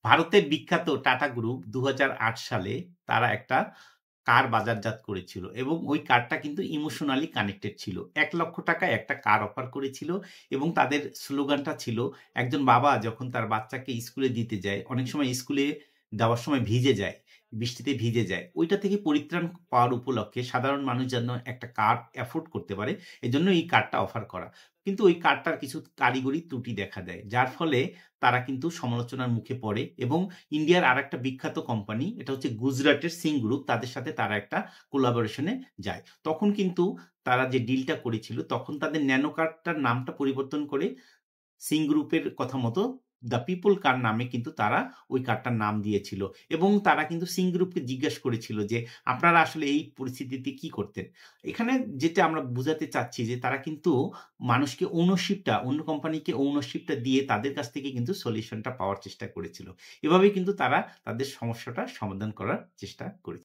ভারতের বিখ্যাত tata group ২০০৮ সালে তারা একটা কার বাজারজাত করেছিল এবং ওই কারটা কিন্তু ইমোশনালি কানেক্টেড ছিল। ৳১,০০,০০০ য় একটা কার অফার করেছিল এবং তাদের স্লোগানটা ছিল, একজন বাবা যখন তার বাচ্চাকে স্কুলে দিতে যায়, অনেক সময় স্কুলে দেওয়ার সময় ভিজে যায়, বৃষ্টিতে ভিজে যায়। ওইটা থেকে পরিত্রাণ পাওয়ার উপলক্ষে সাধারণ মানুষ যেন একটা কার এফোর্ড করতে পারে, এজন্য এই কারটা অফার করা। কিন্তু ওই কারটার কিছু কারিগরি ত্রুটি দেখা দেয়। যার ফলে তারা কিন্তু সমালোচনার মুখে পড়ে এবং ইন্ডিয়ার আরেকটা বিখ্যাত কোম্পানি, এটা হচ্ছে গুজরাটের সিং গ্রুপ, তাদের সাথে তারা একটা কোলাবোরেশন এ যায়। তখন কিন্তু তারা যে ডিলটা করেছিল, তখন তাদের ন্যানো কারটার নামটা পরিবর্তন করে সিং গ্রুপের কথা মতো দ্য পিপল কার নামে কিন্তু তারা ওই কারটার নাম দিয়েছিল এবং তারা কিন্তু সিং গ্রুপকে জিজ্ঞেস করেছিল যে, "আপনারা আসলে এই পরিস্থিতিতে কি করতেন?" এখানে যেটা আমরা বুঝাতে চাচ্ছি যে, তারা কিন্তু মানুষকে ওনরশিপটা, অন্য কোম্পানিকে ওনরশিপটা দিয়ে তাদের কাছ থেকে কিন্তু সলিউশনটা পাওয়ার চেষ্টা করেছিল। এভাবেই কিন্তু তারা তাদের সমস্যাটা সমাধান করার চেষ্টা করে